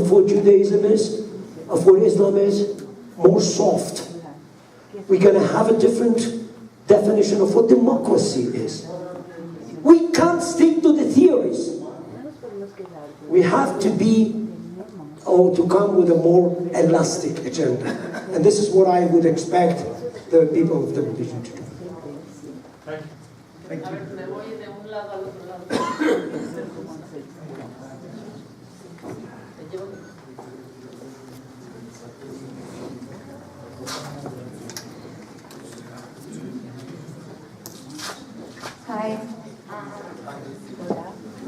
of what Judaism is, of what Islam is, more soft. We're going to have a different definition of what democracy is. We can't stick to the theories. We have to be, or to come with a more elastic agenda. And this is what I would expect the people of the religion to do. Thank you. Hi.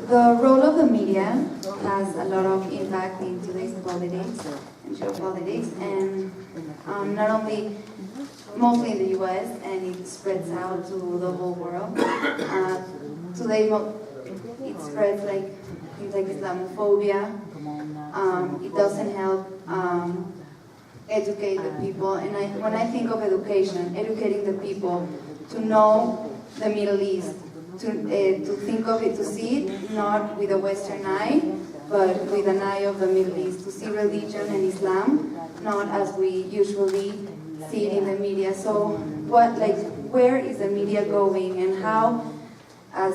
The role of the media has a lot of impact in today's politics and geopolitics, and not only, mostly in the US, and it spreads out to the whole world. Today, it spreads like things like Islamophobia. It doesn't help educate the people, and when I think of education, educating the people to know the Middle East, to think of it, to see it not with a Western eye, but with an eye of the Middle East, to see religion and Islam not as we usually see it in the media. So where is the media going, and how, as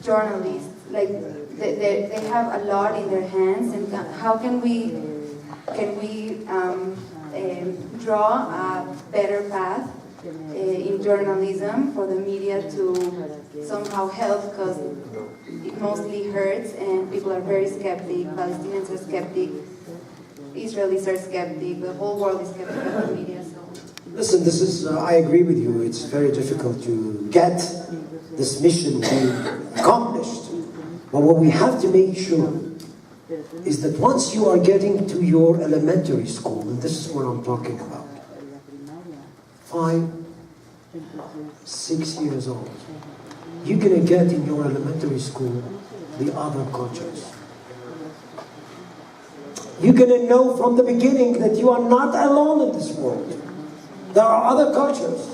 journalists, they have a lot in their hands, and how can we draw a better path in journalism for the media to somehow help, because it mostly hurts and people are very skeptic. Palestinians are skeptic, Israelis are skeptic, the whole world is skeptic of the media. So. Listen, this is, I agree with you, it's very difficult to get this mission accomplished. But what we have to make sure is that once you are getting to your elementary school, and this is what I'm talking about, 5, 6 years old, you're going to get in your elementary school the other cultures. You're going to know from the beginning that you are not alone in this world. There are other cultures.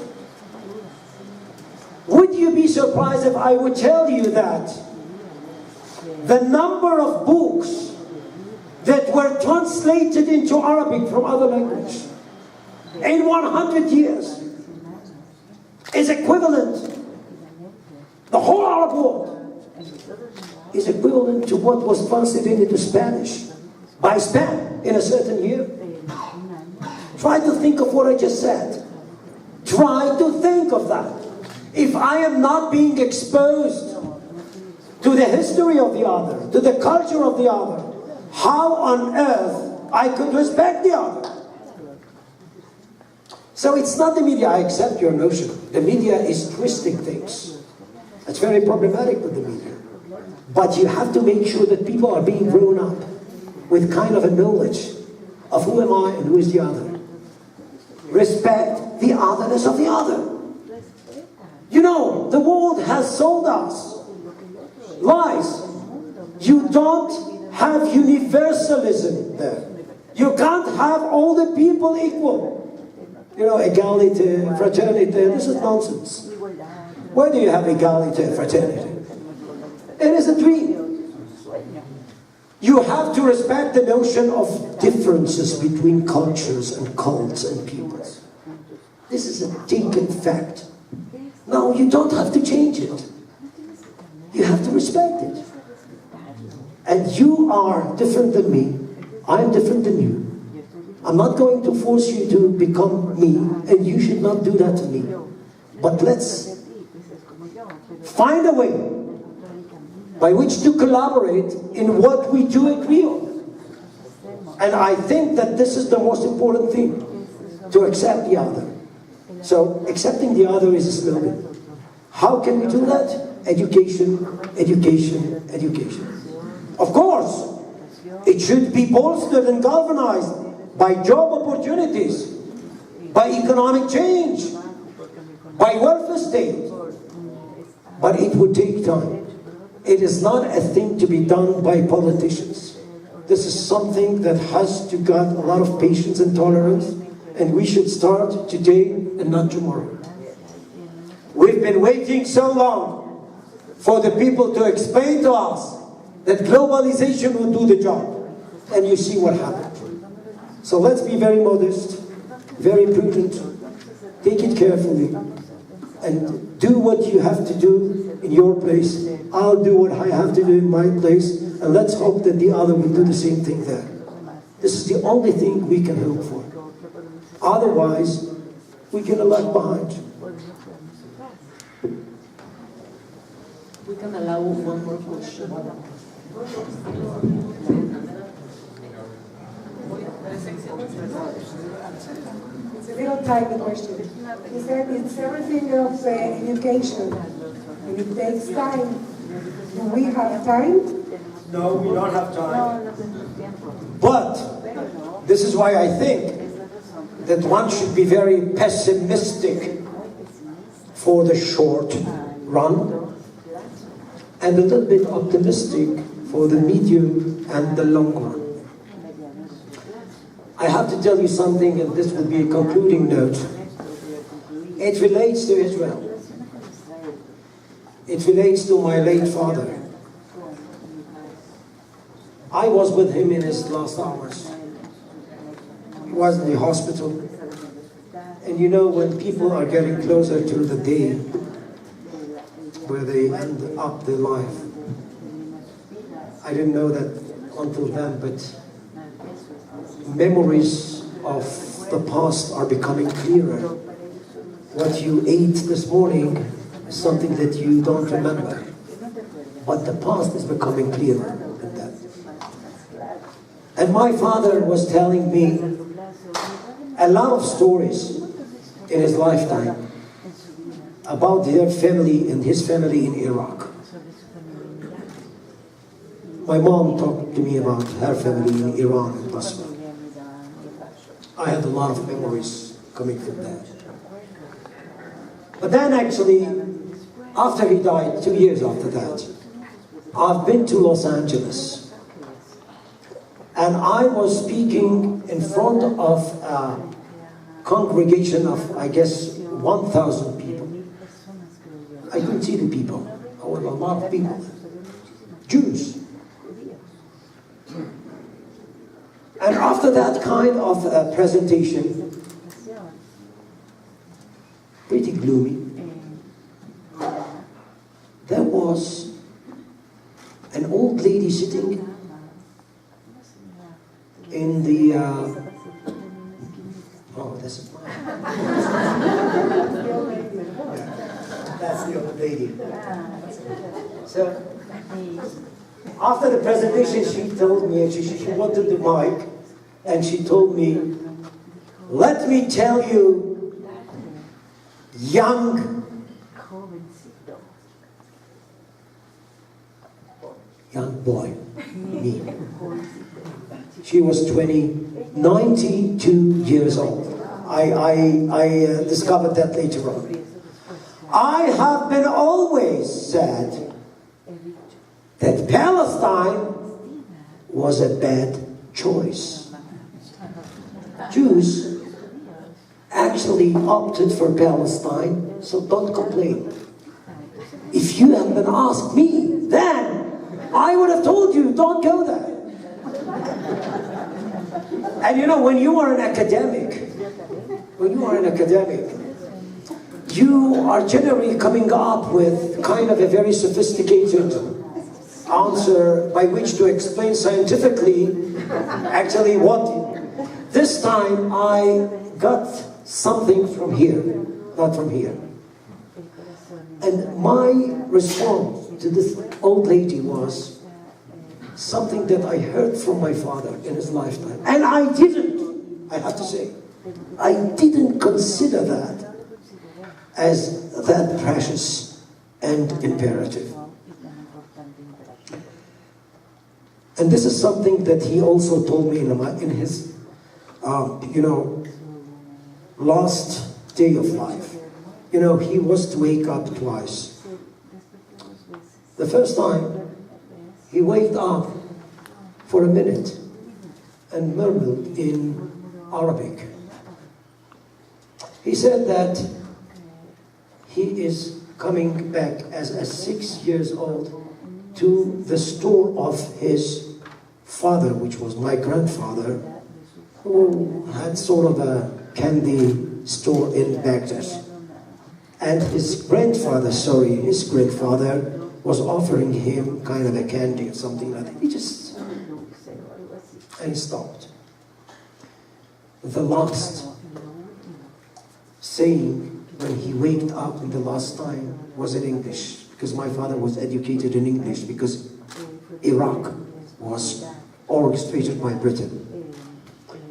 Would you be surprised if I would tell you that the number of books that were translated into Arabic from other languages in 100 years is equivalent, the whole Arab world is equivalent to what was translated into Spanish by Spain in a certain year? Try to think of what I just said. Try to think of that. If I am not being exposed to the history of the other, to the culture of the other, how on earth I could respect the other? So it's not the media. I accept your notion. The media is twisting things. It's very problematic with the media. But you have to make sure that people are being grown up with kind of a knowledge of who am I and who is the other. Respect the otherness of the other. You know, the world has sold us lies. You don't have universalism there. You can't have all the people equal. You know, equality, fraternity, this is nonsense. Where do you have equality, fraternity? It is a dream. You have to respect the notion of differences between cultures and cults and peoples. This is a taken fact. No, you don't have to change it. You have to respect it. And you are different than me. I'm different than you. I'm not going to force you to become me, and you should not do that to me. But let's find a way by which to collaborate in what we do agree on. And I think that this is the most important thing, to accept the other. So accepting the other is a slogan. How can we do that? Education, education, education. Of course, it should be bolstered and galvanized by job opportunities, by economic change, by welfare state. But it would take time. It is not a thing to be done by politicians. This is something that has to get a lot of patience and tolerance, and we should start today and not tomorrow. We've been waiting so long for the people to explain to us that globalization will do the job. and you see what happened. So let's be very modest, very prudent, take it carefully, and do what you have to do in your place. I'll do what I have to do in my place, and let's hope that the other will do the same thing there. This is the only thing we can hope for. Otherwise, we get left behind. We can allow one more question. It's a little tiny question. He said it's everything of education, and it takes time. Do we have time? No, we don't have time. But this is why I think that one should be very pessimistic for the short run and a little bit optimistic for the medium and the long run. I have to tell you something, and this will be a concluding note. It relates to Israel. It relates to my late father. I was with him in his last hours. He was in the hospital. And you know, when people are getting closer to the day where they end up their life, I didn't know that until then, but memories of the past are becoming clearer. What you ate this morning is something that you don't remember, but the past is becoming clearer than that. And my father was telling me a lot of stories in his lifetime about their family and his family in Iraq. My mom talked to me about her family in Iran and Basra. I had a lot of memories coming from that. But then actually, after he died, 2 years after that, I've been to Los Angeles. And I was speaking in front of a congregation of, I guess, 1,000 people. I couldn't see the people. There were a lot of people. Jews. And after that kind of presentation, pretty gloomy, there was an old lady sitting in the, oh, this is mine. Yeah, that's the old lady. So, after the presentation, she told me, and she wanted the mic, and she told me, let me tell you, young boy, me. She was 92 years old. I discovered that later on. I have been always said that Palestine was a bad choice. Jews actually opted for Palestine, so don't complain. If you had been asked me, then I would have told you, don't go there. And you know, when you are an academic, you are generally coming up with kind of a very sophisticated answer by which to explain scientifically actually what. This time I got something from here, not from here. And my response to this old lady was something that I heard from my father in his lifetime. And I have to say, I didn't consider that as that precious and imperative. And this is something that he also told me in his, last day of life. You know, he was to wake up twice. The first time, he waked up for a minute and murmured in Arabic. He said that he is coming back as a 6 years old to the store of his father, which was my grandfather, who had sort of a candy store in Baghdad. And his grandfather was offering him kind of a candy or something like that. He stopped. The last saying when he waked up in the last time was in English, because my father was educated in English, because Iraq was orchestrated by Britain.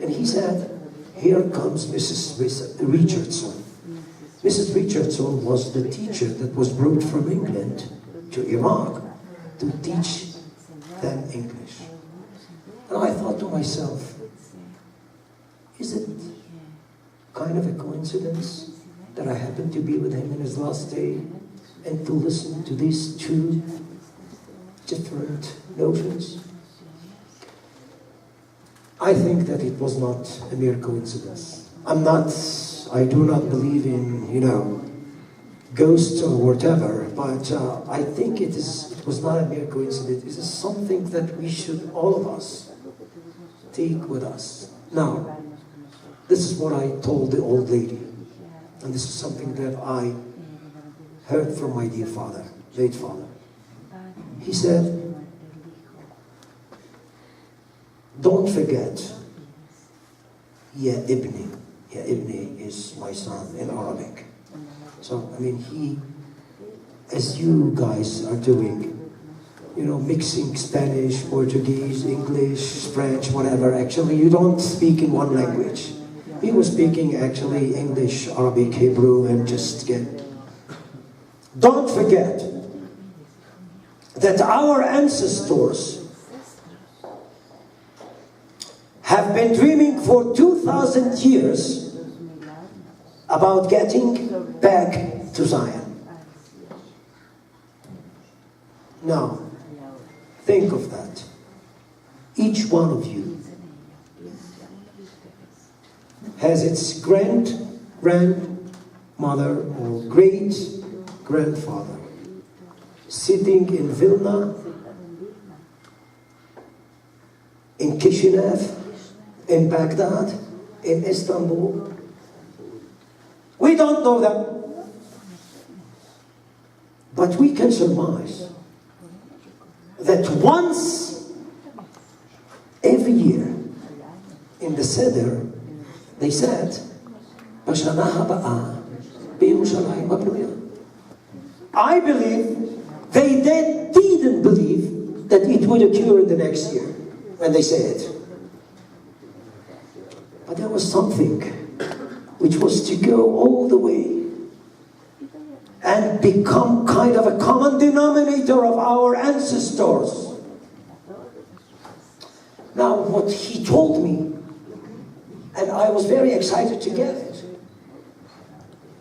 And he said, "Here comes Mrs. Richardson." Mrs. Richardson was the teacher that was brought from England to Iraq to teach them English. And I thought to myself, is it kind of a coincidence that I happened to be with him in his last day and to listen to these two different notions? I think that it was not a mere coincidence. I do not believe in, ghosts or whatever, but I think it was not a mere coincidence. It is something that we should, all of us, take with us. Now, this is what I told the old lady, and this is something that I heard from my dear father, late father. He said, "Don't forget, Ya Ibni." Ya Ibni is my son in Arabic. So, he, as you guys are doing, mixing Spanish, Portuguese, English, French, whatever, actually you don't speak in one language. He was speaking actually English, Arabic, Hebrew, and don't forget that our ancestors have been dreaming for 2,000 years about getting back to Zion. Now, think of that. Each one of you has its grandmother or great-grandfather sitting in Vilna, in Kishinev, in Baghdad, in Istanbul. We don't know them, but we can surmise that once every year in the Seder they said, "Bashana haba'a b'Yerushalayim habnuya." I believe they didn't believe that it would occur in the next year when they say it. But there was something which was to go all the way and become kind of a common denominator of our ancestors. Now, what he told me, and I was very excited to get it,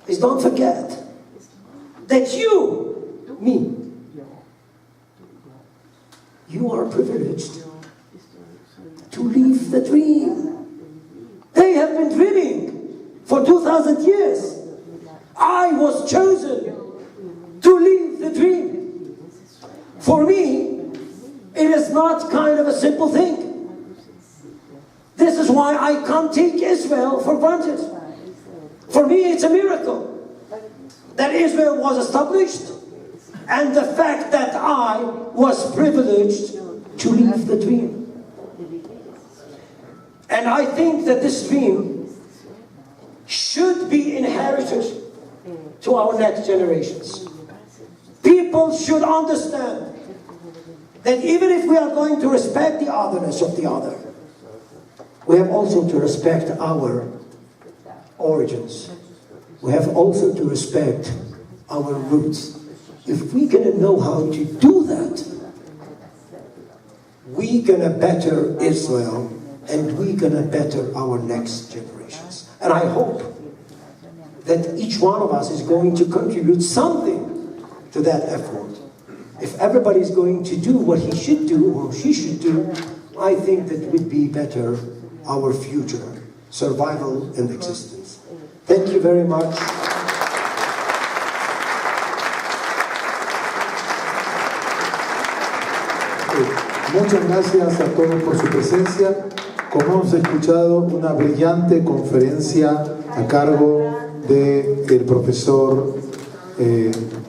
is don't forget that you are privileged to live the dream. They have been dreaming for 2,000 years. I was chosen to live the dream. For me, it is not kind of a simple thing. This is why I can't take Israel for granted. For me, it's a miracle that Israel was established, and the fact that I was privileged to live the dream. And I think that this dream should be inherited to our next generations. People should understand that even if we are going to respect the otherness of the other, we have also to respect our origins. We have also to respect our roots. If we're going to know how to do that, we're going to better Israel, and we're going to better our next generations. And I hope that each one of us is going to contribute something to that effort. If everybody is going to do what he should do or she should do, I think that would be better our future, survival and existence. Thank you very much. Muchas gracias a todos por su presencia. Como hemos escuchado, una brillante conferencia a cargo del profesor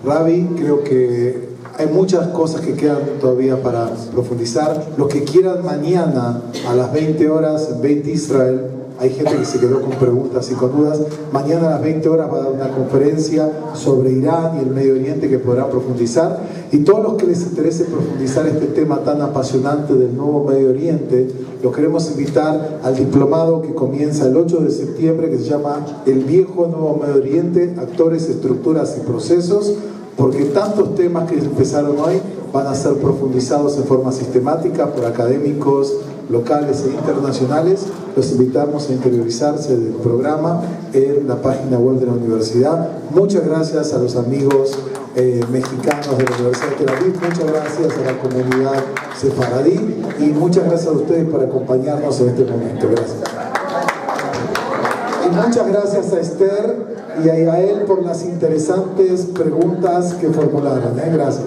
Rabi. Creo que hay muchas cosas que quedan todavía para profundizar. Los que quieran mañana a las 20 horas en Beit Israel, hay gente que se quedó con preguntas y con dudas. Mañana a las 20 horas va a dar una conferencia sobre Irán y el Medio Oriente que podrán profundizar. Y todos los que les interese profundizar este tema tan apasionante del nuevo Medio Oriente, los queremos invitar al diplomado que comienza el 8 de septiembre, que se llama El Viejo Nuevo Medio Oriente, Actores, Estructuras y Procesos, porque tantos temas que empezaron hoy van a ser profundizados en forma sistemática por académicos locales e internacionales. Los invitamos a interiorizarse del programa en la página web de la universidad. Muchas gracias a los amigos mexicanos de la Universidad de Tel Aviv, muchas gracias a la comunidad sefaradí y muchas gracias a ustedes por acompañarnos en este momento. Gracias. Y muchas gracias a Esther y a Yael por las interesantes preguntas que formularon. Gracias.